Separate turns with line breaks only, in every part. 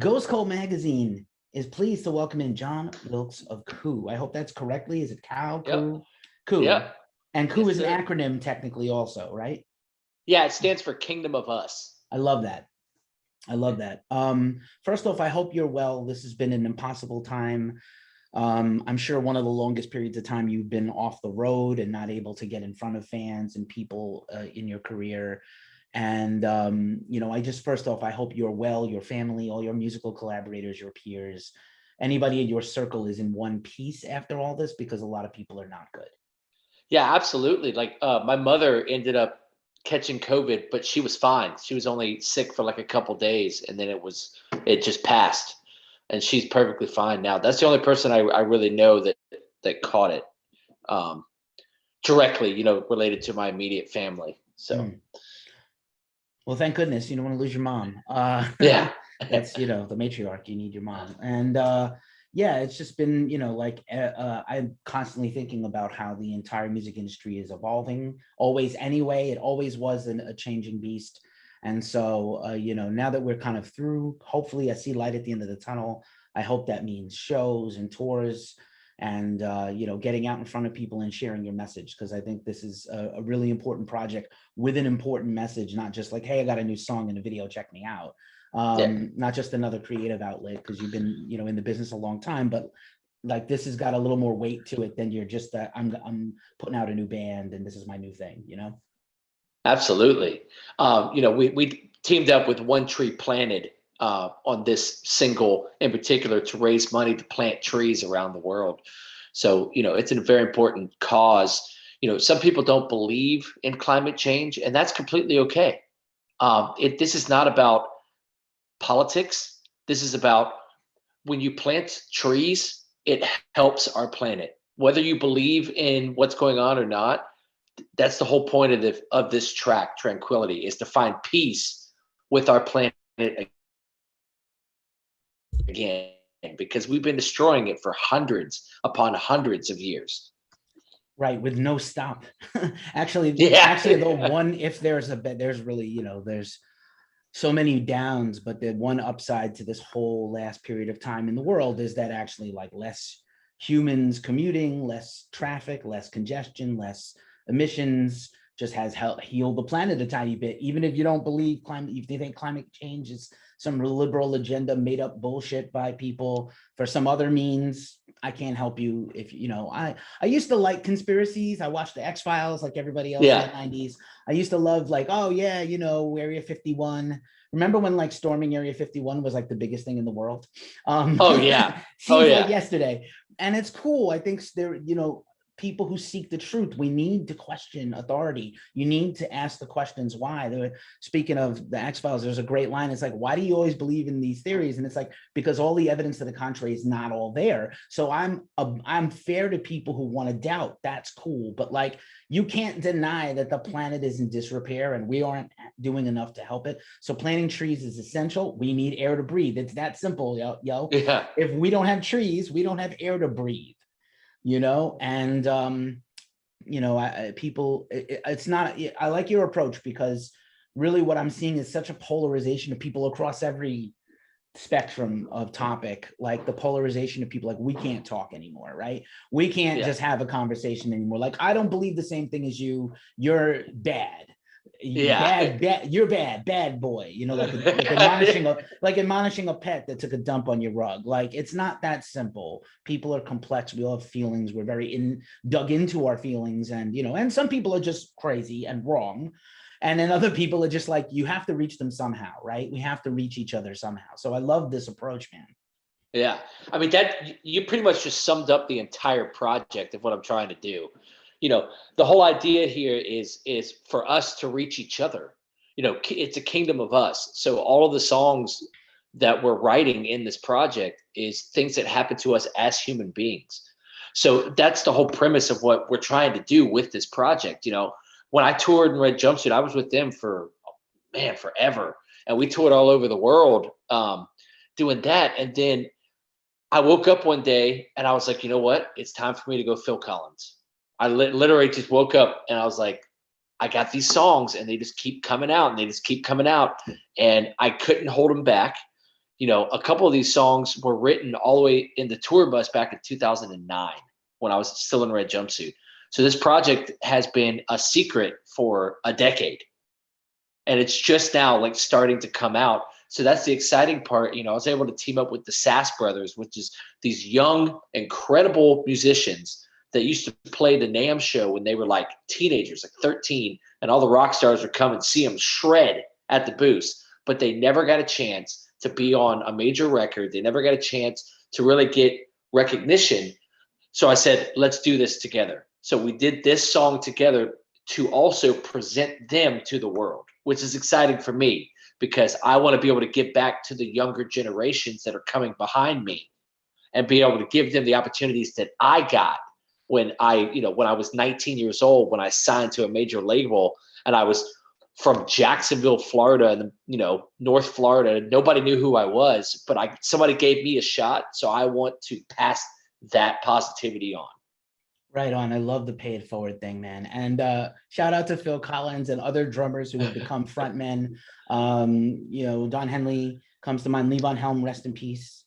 Ghost Cold Magazine is pleased to welcome in John Wilkes of KOU. I hope that's correctly. Is it KOU?
Yep.
KOU? KOU.
Yep.
And KOU
Yes,
is an
sir.
acronym technically also, right?
Yeah, it stands for Kingdom of Us.
I love that. I love that. First off, I hope you're well. This has been an impossible time. I'm sure one of the longest periods of time you've been off the road and not able to get in front of fans and people in your career. And, I just, first off, I hope you're well, your family, all your musical collaborators, your peers, anybody in your circle is in one piece after all this, because a lot of people are not good.
Yeah, absolutely. Like my mother ended up catching COVID, but she was fine. She was only sick for like a couple days, and then it just passed, and she's perfectly fine now. That's the only person I really know that caught it um, directly, related to my immediate family. So
Well, thank goodness you don't want to lose your mom.
yeah,
That's, the matriarch. You need your mom. And yeah, it's just been, I'm constantly thinking about how the entire music industry is evolving. Always anyway, it always was a changing beast. And so, now that we're kind of through, hopefully I see light at the end of the tunnel. I hope that means shows and tours and, getting out in front of people and sharing your message, because I think this is a really important project with an important message, not just like, hey, I got a new song and a video, check me out.
yeah,
Not just another creative outlet, because you've been, in the business a long time, but like this has got a little more weight to it than you're just that I'm putting out a new band and this is my new thing,
absolutely. We teamed up with One Tree Planted on this single in particular to raise money to plant trees around the world. So, it's a very important cause. Some people don't believe in climate change, and that's completely okay. This is not about politics. This is about when you plant trees, it helps our planet. Whether you believe in what's going on or not, that's the whole point of this track, Tranquility, is to find peace with our planet again, because we've been destroying it for hundreds upon hundreds of years.
Right, with no stop. actually,
Yeah.
actually, though, one, if there's really, there's so many downs, but the one upside to this whole last period of time in the world is that actually like less humans commuting, less traffic, less congestion, less emissions, just has helped heal the planet a tiny bit. Even if you don't believe climate, if you think climate change is some liberal agenda made up bullshit by people for some other means, I can't help you. If I used to like conspiracies. I watched the X-Files like everybody else in the 90s. I used to love like, oh yeah, Area 51. Remember when like storming Area 51 was like the biggest thing in the world?
Oh yeah.
Seems like yesterday. And it's cool. I think there, people who seek the truth, we need to question authority. You need to ask the questions why. Speaking of the X-Files, there's a great line. It's like, why do you always believe in these theories? And it's like, because all the evidence to the contrary is not all there. So I'm fair to people who want to doubt. That's cool. But like, you can't deny that the planet is in disrepair and we aren't doing enough to help it. So planting trees is essential. We need air to breathe. It's that simple, yo.
Yeah.
If we don't have trees, we don't have air to breathe. And it's not, I like your approach, because really what I'm seeing is such a polarization of people across every spectrum of topic, like the polarization of people, like we can't talk anymore, right? We can't just have a conversation anymore. Like, I don't believe the same thing as you, you're bad. You're bad boy, like admonishing a pet that took a dump on your rug. Like, it's not that simple. People are complex. We all have feelings. We're very dug into our feelings, and and some people are just crazy and wrong, and then other people are just like, you have to reach them somehow, right? We have to reach each other somehow. So I love this approach, man.
Yeah. I mean, that you pretty much just summed up the entire project of what I'm trying to do. The whole idea here is for us to reach each other. It's a kingdom of us. So all of the songs that we're writing in this project is things that happen to us as human beings. So that's the whole premise of what we're trying to do with this project. When I toured in Red Jumpsuit, I was with them for, man, forever. And we toured all over the world doing that. And then I woke up one day and I was like, you know what? It's time for me to go Phil Collins. I literally just woke up and I was like, I got these songs and they just keep coming out and they just keep coming out. And I couldn't hold them back. a couple of these songs were written all the way in the tour bus back in 2009 when I was still in Red Jumpsuit. So this project has been a secret for a decade, and it's just now like starting to come out. So that's the exciting part. I was able to team up with the Sass Brothers, which is these young, incredible musicians that used to play the NAMM show when they were like teenagers, like 13, and all the rock stars would come and see them shred at the booth, but they never got a chance to be on a major record. They never got a chance to really get recognition. So I said, let's do this together. So we did this song together to also present them to the world, which is exciting for me because I want to be able to give back to the younger generations that are coming behind me and be able to give them the opportunities that I got when I was 19 years old, when I signed to a major label, and I was from Jacksonville, Florida, and North Florida. Nobody knew who I was, but somebody gave me a shot. So I want to pass that positivity on.
Right on. I love the pay it forward thing, man. And shout out to Phil Collins and other drummers who have become frontmen. Don Henley comes to mind, Levon Helm, rest in peace.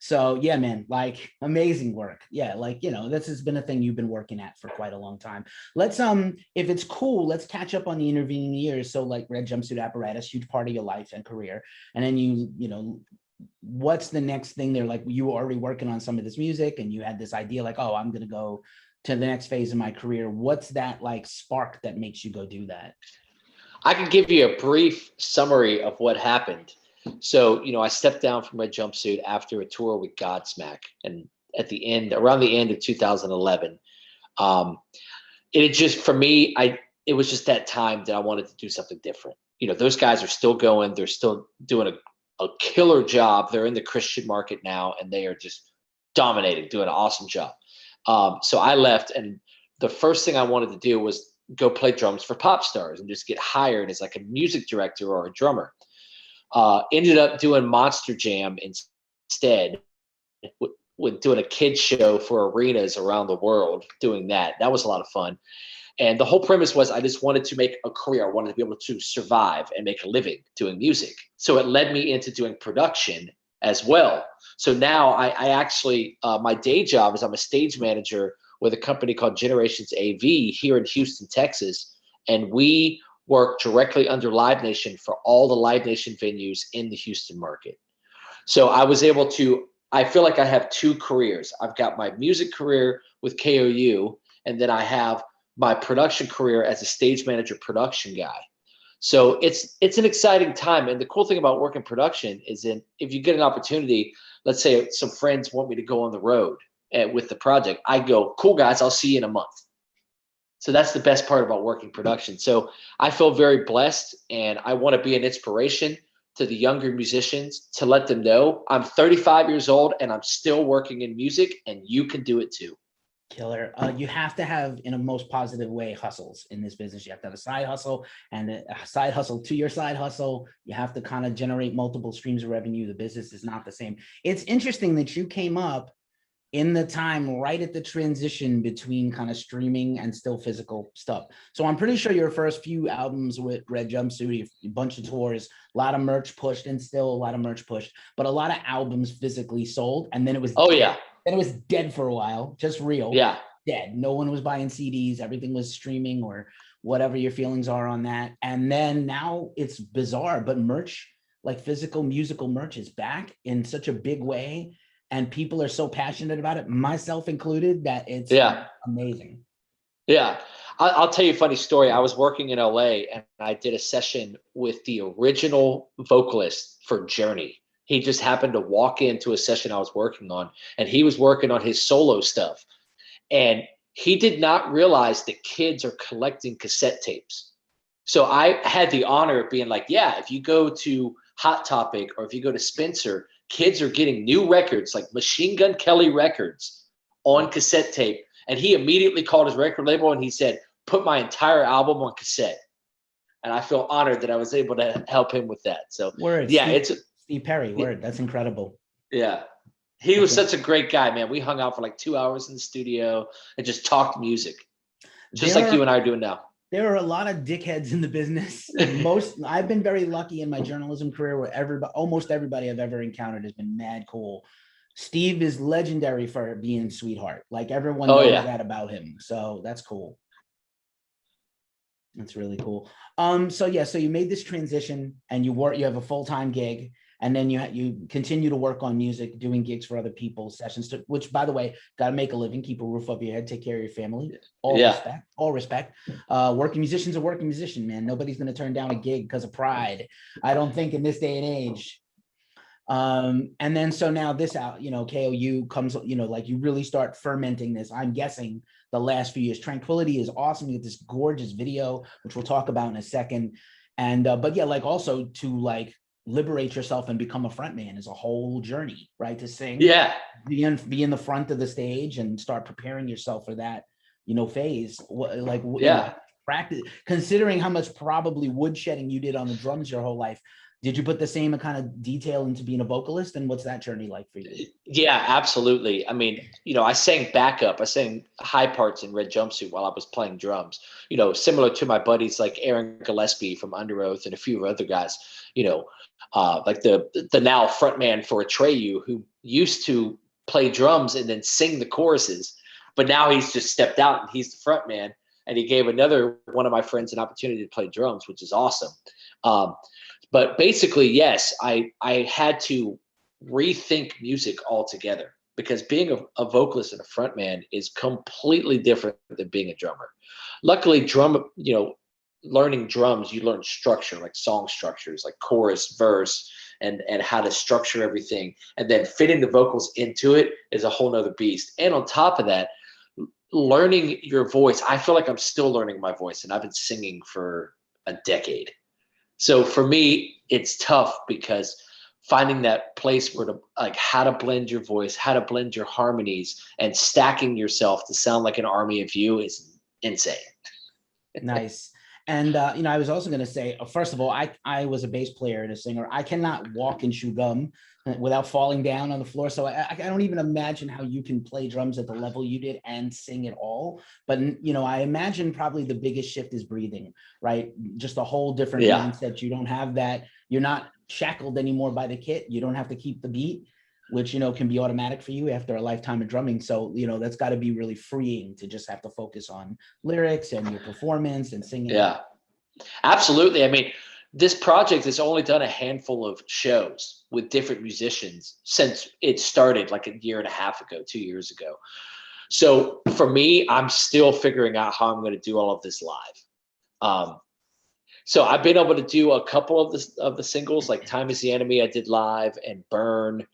So yeah, man, like amazing work. Yeah, like, this has been a thing you've been working at for quite a long time. Let's, if it's cool, let's catch up on the intervening years. So like Red Jumpsuit, Apparatus, huge part of your life and career. And then what's the next thing there? Like you were already working on some of this music and you had this idea like, oh, I'm going to go to the next phase of my career. What's that like spark that makes you go do that?
I can give you a brief summary of what happened. So, I stepped down from Red Jumpsuit after a tour with Godsmack, and around the end of 2011, it just, for me, it was just that time that I wanted to do something different. Those guys are still going, they're still doing a killer job. They're in the Christian market now, and they are just dominating, doing an awesome job. So I left, and the first thing I wanted to do was go play drums for pop stars and just get hired as like a music director or a drummer. Ended up doing Monster Jam instead, with doing a kids show for arenas around the world, doing that. That was a lot of fun. And the whole premise was I just wanted to make a career. I wanted to be able to survive and make a living doing music. So it led me into doing production as well. So now I actually, my day job is I'm a stage manager with a company called Generations AV here in Houston, Texas. And we work directly under Live Nation for all the Live Nation venues in the Houston market. So I feel like I have two careers. I've got my music career with KOU, and then I have my production career as a stage manager production guy. So it's an exciting time. And the cool thing about working production is if you get an opportunity, let's say some friends want me to go on the road with the project, I go, cool guys, I'll see you in a month. So that's the best part about working production. So I feel very blessed, and I want to be an inspiration to the younger musicians to let them know I'm 35 years old and I'm still working in music, and you can do it too.
Killer. You have to have, in a most positive way, hustles in this business. You have to have a side hustle and a side hustle to your side hustle. You have to kind of generate multiple streams of revenue. The business is not the same. It's interesting that you came up in the time right at the transition between kind of streaming and still physical stuff. So I'm pretty sure your first few albums with Red Jumpsuit, a bunch of tours, a lot of merch pushed, and still a lot of merch pushed, but a lot of albums physically sold. And then it was then it was dead for a while, just real.
Yeah.
Dead. No one was buying CDs. Everything was streaming, or whatever your feelings are on that. And then now it's bizarre, but merch, like physical musical merch, is back in such a big way. And people are so passionate about it, myself included, that it's amazing.
Yeah. I'll tell you a funny story. I was working in LA and I did a session with the original vocalist for Journey. He just happened to walk into a session I was working on, and he was working on his solo stuff. And he did not realize that kids are collecting cassette tapes. So I had the honor of being like, yeah, if you go to Hot Topic or if you go to Spencer, kids are getting new records like Machine Gun Kelly records on cassette tape. And he immediately called his record label and he said, put my entire album on cassette. And I feel honored that I was able to help him with that. So
Steve Perry, word. That's incredible.
Yeah. He was such a great guy, man. We hung out for like 2 hours in the studio and just talked music. Just like you and I are doing now.
there are a lot of dickheads in the business. I've been very lucky in my journalism career where almost everybody I've ever encountered has been mad cool. Steve is legendary for being a sweetheart. Like everyone
Oh
knows
yeah.
that about him. So that's cool. That's really cool. So yeah, so you made this transition and you have a full-time gig, and then you continue to work on music, doing gigs for other people, sessions, which by the way, got to make a living, keep a roof over your head, take care of your family. All
Yeah.
respect, all respect. Working musician's a working musician, man. Nobody's going to turn down a gig because of pride. I don't think in this day and age. And then so now this out, KOU comes, like you really start fermenting this. I'm guessing the last few years. Tranquility is awesome. You get this gorgeous video, which we'll talk about in a second. And but yeah, like also to like liberate yourself and become a frontman is a whole journey, right? To sing,
Yeah.
be in the front of the stage and start preparing yourself for that, phase.
Yeah.
Practice, considering how much probably woodshedding you did on the drums your whole life. Did you put the same kind of detail into being a vocalist, and what's that journey like for you?
Yeah, absolutely. I mean, I sang backup. I sang high parts in Red Jumpsuit while I was playing drums. Similar to my buddies like Aaron Gillespie from Under Oath and a few other guys. Like the now frontman for Atreyu, who used to play drums and then sing the choruses, but now he's just stepped out and he's the frontman. And he gave another one of my friends an opportunity to play drums, which is awesome. But basically, yes, I had to rethink music altogether, because being a vocalist and a frontman is completely different than being a drummer. Luckily, learning drums, you learn structure, like song structures, like chorus, verse, and how to structure everything. And then fitting the vocals into it is a whole nother beast. And on top of that, learning your voice. I feel like I'm still learning my voice, and I've been singing for a decade. So for me, it's tough because finding that place where how to blend your voice, how to blend your harmonies, and stacking yourself to sound like an army of you is insane.
Nice. And I was also going to say, first of all, I was a bass player and a singer. I cannot walk and chew gum without falling down on the floor. So I don't even imagine how you can play drums at the level you did and sing it all. But I imagine probably the biggest shift is breathing, right? Just a whole different mindset. You don't have that. You're not shackled anymore by the kit. You don't have to keep the beat, which can be automatic for you after a lifetime of drumming. So that's got to be really freeing to just have to focus on lyrics and your performance and singing.
Yeah, absolutely. I mean, this project has only done a handful of shows with different musicians since it started like a year and a half ago, 2 years ago. So for me, I'm still figuring out how I'm going to do all of this live. So I've been able to do a couple of the singles, like Time Is the Enemy I did live, and Burn.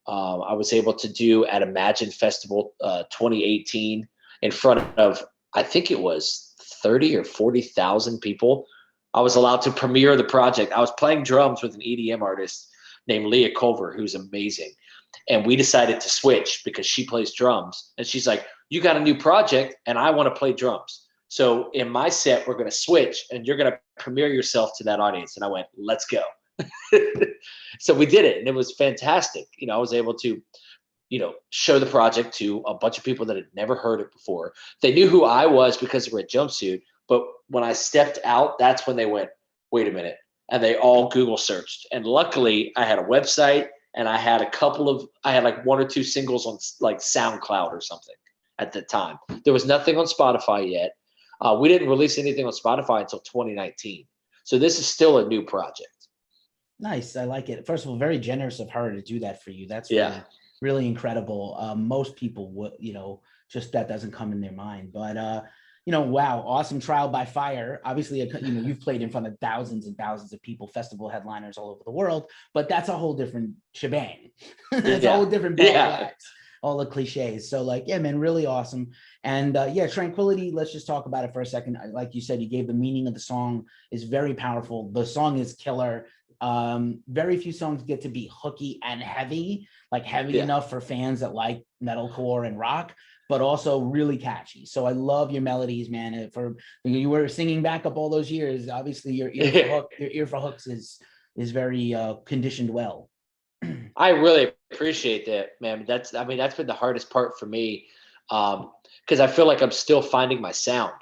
I was able to do at Imagine Festival 2018 in front of, I think it was 30 or 40,000 people. I was allowed to premiere the project. I was playing drums with an EDM artist named Leah Culver, who's amazing. And we decided to switch because she plays drums. And she's like, you got a new project and I want to play drums. So in my set, we're going to switch and you're going to premiere yourself to that audience. And I went, let's go. So we did it and it was fantastic. I was able to, show the project to a bunch of people that had never heard it before. They knew who I was because of Red Jumpsuit. But when I stepped out, that's when they went, wait a minute. And they all Google searched. And luckily I had a website and I had like one or two singles on like SoundCloud or something at the time. There was nothing on Spotify yet. We didn't release anything on Spotify until 2019. So this is still a new project.
Nice. I like it. First of all, very generous of her to do that for you. That's really, really incredible. Most people would, just that doesn't come in their mind. But, wow, awesome trial by fire. Obviously, you've played in front of thousands and thousands of people, festival headliners all over the world, but that's a whole different shebang. It's a whole different ball of wax, all the cliches. So like, yeah, man, really awesome. And Tranquility, let's just talk about it for a second. Like you said, you gave the meaning of the song is very powerful. The song is killer. Very few songs get to be hooky and heavy, like heavy enough for fans that like metalcore and rock, but also really catchy. So I love your melodies, man. You were singing backup all those years. Obviously, your ear for hooks is very conditioned well.
I really appreciate that, man. That's been the hardest part for me. because I feel like I'm still finding my sound.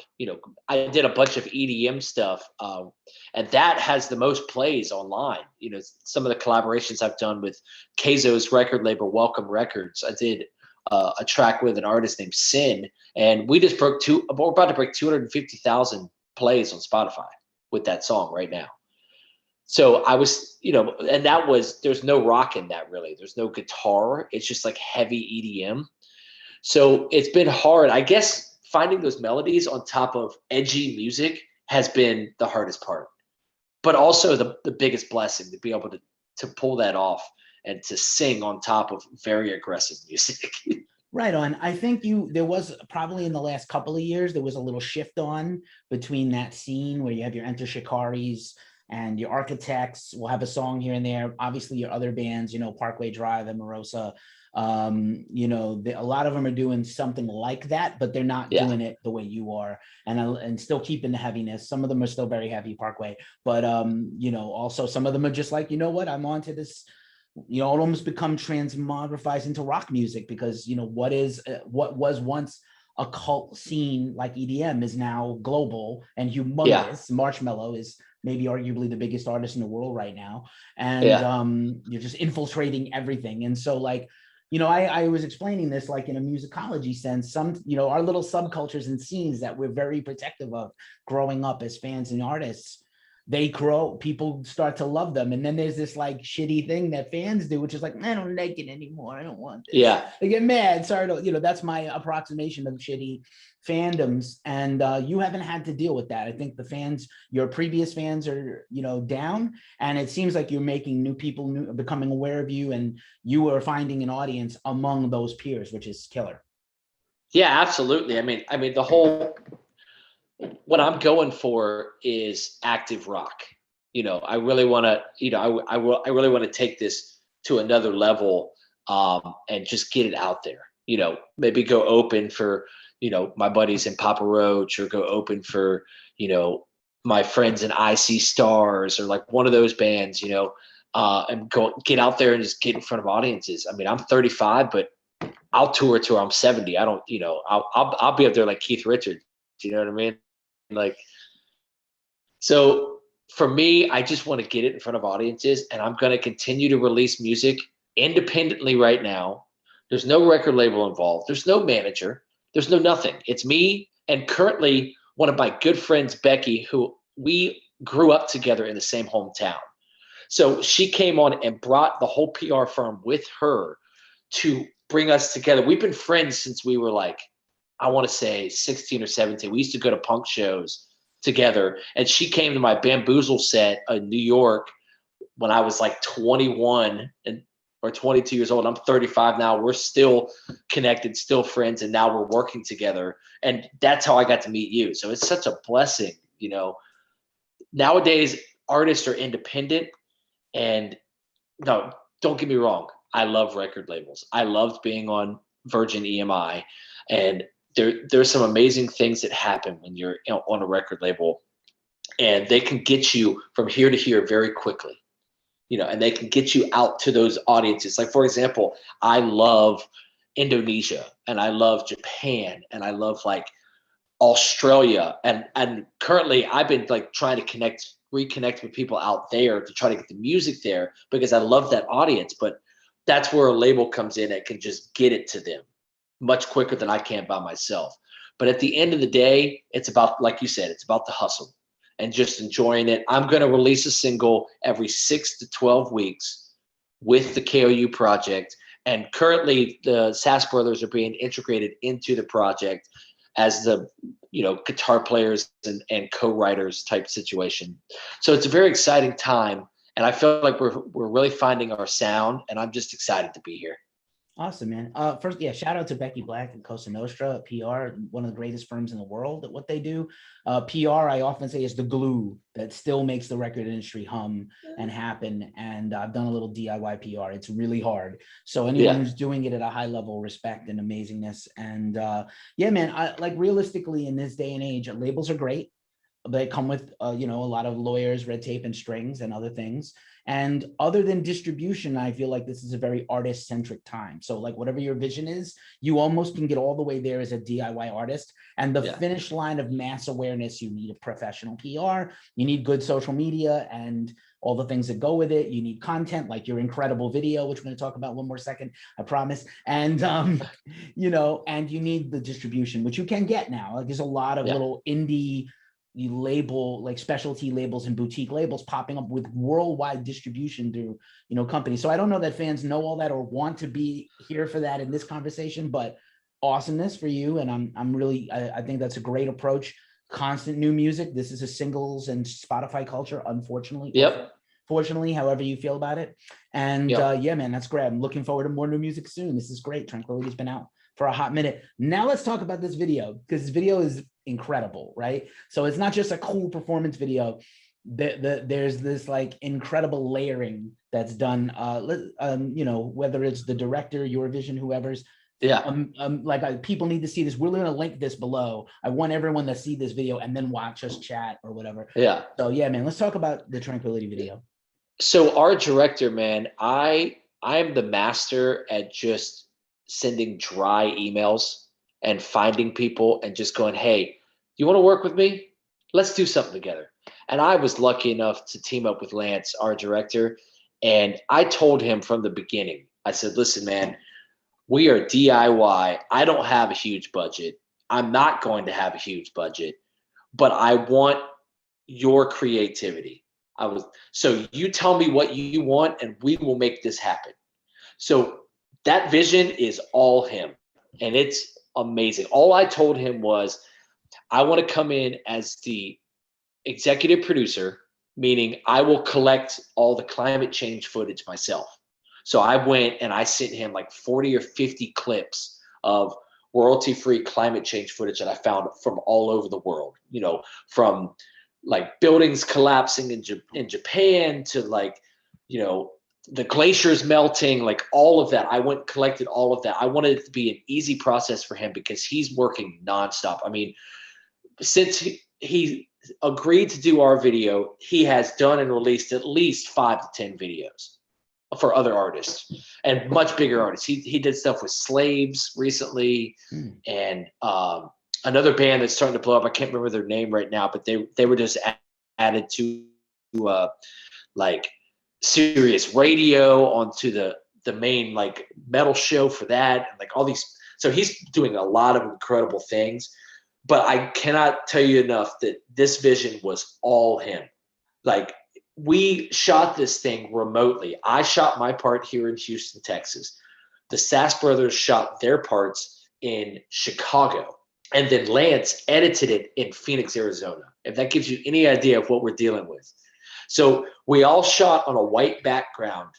I did a bunch of EDM stuff, and that has the most plays online. Some of the collaborations I've done with KOU's record label, Welcome Records. I did a track with an artist named Sin, and we just we're about to break 250,000 plays on Spotify with that song right now. So I was, and there's no rock in that really. There's no guitar. It's just like heavy EDM. So it's been hard. I guess finding those melodies on top of edgy music has been the hardest part, but also the biggest blessing to be able to pull that off and to sing on top of very aggressive music.
Right on. I think there was probably in the last couple of years, there was a little shift on between that scene where you have your Enter Shikaris and your Architects will have a song here and there. Obviously your other bands, Parkway Drive and Morosa, a lot of them are doing something like that, but they're not doing it the way you are, and still keeping the heaviness. Some of them are still very heavy, Parkway, but also some of them are just like, I'm onto this. It almost become transmogrifies into rock music because what was once a cult scene like EDM is now global and humongous. Marshmello is maybe arguably the biggest artist in the world right now, and you're just infiltrating everything. And so I was explaining this like in a musicology sense. Some our little subcultures and scenes that we're very protective of growing up as fans and artists, they grow, people start to love them. And then there's this like shitty thing that fans do, which is like, I don't like it anymore. I don't want this.
Yeah.
They get mad. Sorry to, that's my approximation of shitty fandoms. And you haven't had to deal with that. I think the fans, your previous fans are, down. And it seems like you're making new people becoming aware of you, and you are finding an audience among those peers, which is killer.
Yeah, absolutely. I mean, what I'm going for is active rock. I really want to, I really want to take this to another level, and just get it out there. Maybe go open for, my buddies in Papa Roach, or go open for, my friends in IC Stars, or like one of those bands, and get out there and just get in front of audiences. I mean, I'm 35, but I'll tour till I'm 70. I don't, I'll be up there like Keith Richards. You know what I mean? So for me, I just want to get it in front of audiences, and I'm going to continue to release music independently right now. There's no record label involved. There's no manager. There's no nothing. It's me and currently one of my good friends, Becky, who we grew up together in the same hometown. So she came on and brought the whole PR firm with her to bring us together. We've been friends since we were like, I want to say 16 or 17. We used to go to punk shows together. And she came to my Bamboozle set in New York when I was like 21 or 22 years old. I'm 35 now. We're still connected, still friends. And now we're working together. And that's how I got to meet you. So it's such a blessing. Nowadays artists are independent, and no, don't get me wrong. I love record labels. I loved being on Virgin EMI, and there's some amazing things that happen when you're on a record label, and they can get you from here to here very quickly, and they can get you out to those audiences. Like, for example, I love Indonesia, and I love Japan, and I love like Australia. And currently I've been like trying to reconnect with people out there to try to get the music there, because I love that audience. But that's where a label comes in and can just get it to them much quicker than I can by myself. But at the end of the day, it's about, like you said, it's about the hustle and just enjoying it. I'm going to release a single every 6 to 12 weeks with the KOU project. And currently the Sass Brothers are being integrated into the project as the, guitar players and co-writers type situation. So it's a very exciting time. And I feel like we're really finding our sound, and I'm just excited to be here.
Awesome, man. First, shout out to Becky Black and Cosa Nostra, PR, one of the greatest firms in the world at what they do. PR, I often say, is the glue that still makes the record industry hum and happen. And I've done a little DIY PR. It's really hard. So anyone who's doing it at a high level, respect and amazingness. And man, realistically in this day and age, labels are great. they come with, you know, a lot of lawyers, red tape and strings and other things. And other than distribution, I feel like this is a very artist centric time. So like whatever your vision is, you almost can get all the way there as a DIY artist. And the finish line of mass awareness, you need a professional PR, you need good social media and all the things that go with it. You need content like your incredible video, which we're going to talk about one more second, I promise. And, you know, and you need the distribution, which you can get now. Like there's a lot of little indie label, like specialty labels and boutique labels popping up with worldwide distribution through, you know, companies. So I don't know that fans know all that or want to be here for that in this conversation, but awesomeness for you. And I'm really, I think that's a great approach. Constant new music. This is a singles and Spotify culture, unfortunately. Fortunately, however you feel about it. And yeah, man, that's great. I'm looking forward to more new music soon. This is great. Tranquility's been out for a hot minute. Now let's talk about this video, because this video is incredible, right? So it's not just a cool performance video. There's this like incredible layering that's done. You know, whether it's the director, your vision, whoever's. People need to see this. We're going to link this below. I want everyone to see this video and then watch us chat or whatever. So yeah, man, let's talk about the Tranquility video.
So our director, man, I am the master at just sending dry emails and finding people and just going, hey, you want to work with me? Let's do something together. And I was lucky enough to team up with Lance, our director. And I told him from the beginning, I said, listen, man, we are DIY. I don't have a huge budget. I'm not going to have a huge budget, but I want your creativity. So you tell me what you want and we will make this happen. So that vision is all him and it's amazing. All I told him was, I want to come in as the executive producer, meaning I will collect all the climate change footage myself. So I went and I sent him like 40 or 50 clips of royalty-free climate change footage that I found from all over the world, you know, from like buildings collapsing in Japan to like, you know, the glaciers melting, like all of that. I went and collected all of that. I wanted it to be an easy process for him because he's working nonstop. I mean, since he agreed to do our video, he has done and released at least 5 to 10 videos for other artists and much bigger artists. He did stuff with Slaves recently and another band that's starting to blow up. I can't remember their name right now, but they were just added to like Sirius Radio onto the main like metal show for that, and like all these. So he's doing a lot of incredible things, but I cannot tell you enough that this vision was all him. Like we shot this thing remotely. I shot my part here in Houston, Texas. The Sass Brothers shot their parts in Chicago. And then Lance edited it in Phoenix, Arizona, if that gives you any idea of what we're dealing with. So we all shot on a white background,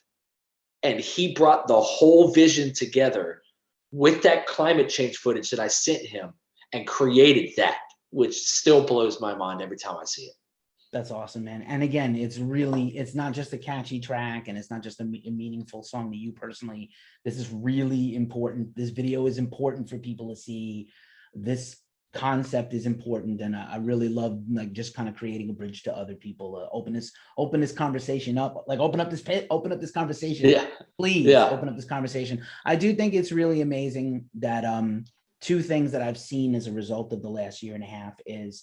and he brought the whole vision together with that climate change footage that I sent him and created that, which still blows my mind every time I see it.
That's awesome, man. And again, it's not just a catchy track and it's not just a meaningful song to you personally. This is really important. This video is important for people to see. This concept is important, and I really love like just kind of creating a bridge to other people. Open this conversation up, like open up this conversation. Please open up this conversation. I do think it's really amazing that two things that I've seen as a result of the last year and a half is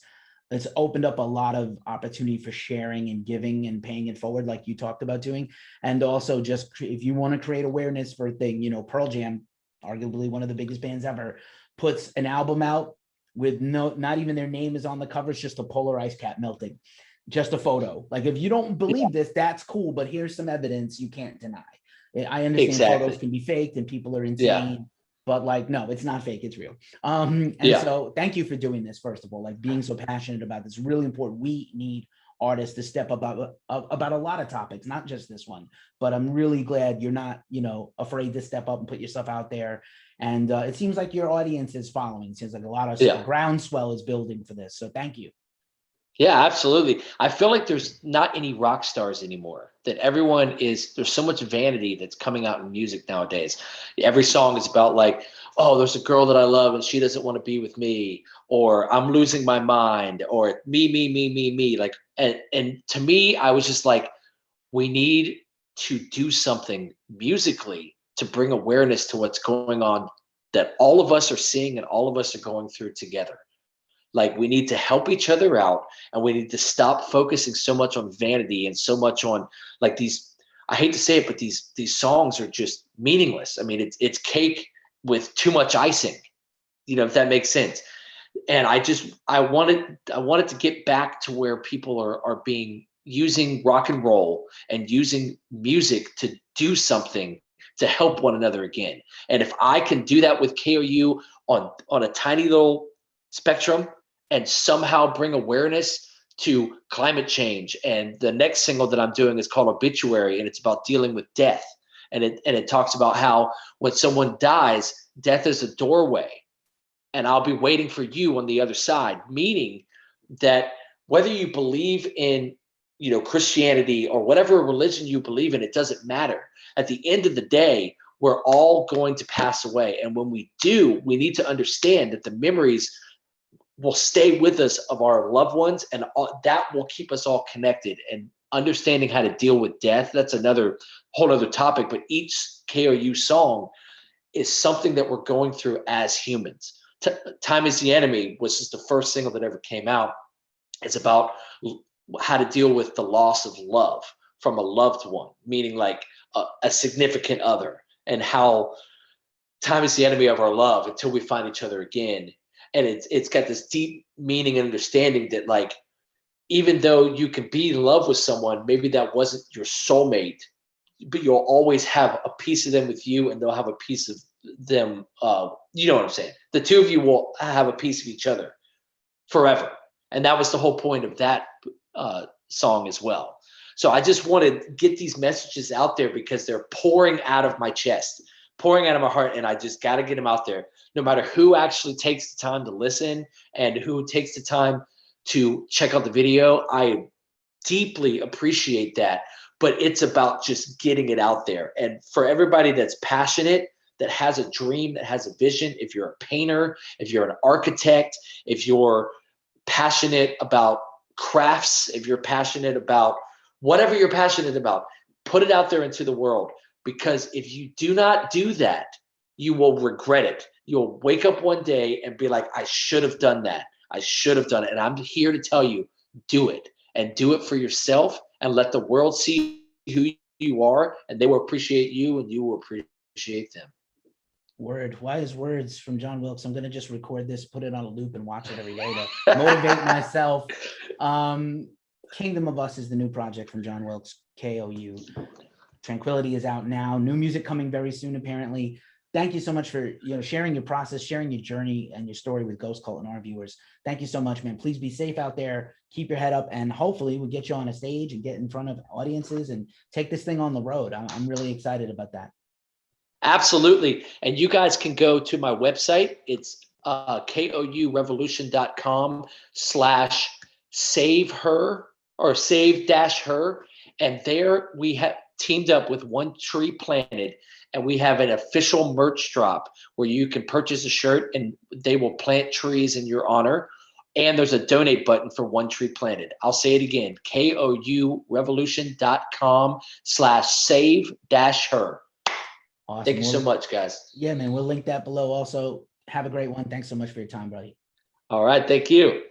it's opened up a lot of opportunity for sharing and giving and paying it forward, like you talked about doing. And also just if you want to create awareness for a thing, you know, Pearl Jam, arguably one of the biggest bands ever, puts an album out with not even their name is on the cover. It's just a polar ice cap melting, just a photo. Like if you don't believe this, that's cool, but here's some evidence you can't deny. I understand photos can be faked and people are insane, but like, no, it's not fake, it's real. So thank you for doing this, first of all, like being so passionate about this, really important. We need artists to step up about a lot of topics, not just this one, but I'm really glad you're not, you know, afraid to step up and put yourself out there. And it seems like your audience is following. It seems like a lot of groundswell is building for this. So thank you.
Yeah, absolutely. I feel like there's not any rock stars anymore. That there's so much vanity that's coming out in music nowadays. Every song is about like, oh, there's a girl that I love and she doesn't want to be with me, or I'm losing my mind, or me. Like, and to me, I was just like, we need to do something musically to bring awareness to what's going on that all of us are seeing and all of us are going through together. Like, we need to help each other out, and we need to stop focusing so much on vanity and so much on like these, I hate to say it, but these songs are just meaningless. I mean, it's cake with too much icing, if that makes sense. And I wanted to get back to where people are being using rock and roll and using music to do something to help one another again. And if I can do that with KOU on a tiny little spectrum and somehow bring awareness to climate change. And the next single that I'm doing is called Obituary, and it's about dealing with death. And it talks about how when someone dies, death is a doorway, and I'll be waiting for you on the other side, meaning that whether you believe in Christianity or whatever religion you believe in, it doesn't matter. At the end of the day, we're all going to pass away. And when we do, we need to understand that the memories will stay with us of our loved ones, and that will keep us all connected. And understanding how to deal with death, that's another whole other topic. But each KOU song is something that we're going through as humans. Time is the Enemy was just the first single that ever came out. It's about how to deal with the loss of love from a loved one, meaning like a significant other, and how time is the enemy of our love until we find each other again. And it's got this deep meaning and understanding that, like, even though you can be in love with someone, maybe that wasn't your soulmate, but you'll always have a piece of them with you, and they'll have a piece of them. You know what I'm saying? The two of you will have a piece of each other forever. And that was the whole point of that song as well. So I just want to get these messages out there because they're pouring out of my chest, pouring out of my heart, and I just got to get them out there. No matter who actually takes the time to listen and who takes the time to check out the video, I deeply appreciate that. But it's about just getting it out there. And for everybody that's passionate, that has a dream, that has a vision, if you're a painter, if you're an architect, if you're passionate about crafts, if you're passionate about whatever you're passionate about, put it out there into the world. Because if you do not do that, you will regret it. You'll wake up one day and be like, I should have done that. I should have done it. And I'm here to tell you, do it, and do it for yourself, and let the world see who you are, and they will appreciate you, and you will appreciate them.
Word, wise words from John Wilkes. I'm going to just record this, put it on a loop, and watch it every day to motivate myself. Kingdom of Us is the new project from John Wilkes, KOU. Tranquility is out now. New music coming very soon, apparently. Thank you so much for sharing your process, sharing your journey and your story with Ghost Cult and our viewers. Thank you so much, man. Please be safe out there. Keep your head up, and hopefully we'll get you on a stage and get in front of audiences and take this thing on the road. I'm really excited about that.
Absolutely. And you guys can go to my website. It's KOUrevolution.com/save her or save-her. And there we have teamed up with One Tree Planted, and we have an official merch drop where you can purchase a shirt and they will plant trees in your honor. And there's a donate button for One Tree Planted. I'll say it again, KOUrevolution.com/save-her.
Awesome.
Thank you so much, guys.
Yeah, man. We'll link that below. Also, have a great one. Thanks so much for your time, buddy.
All right. Thank you.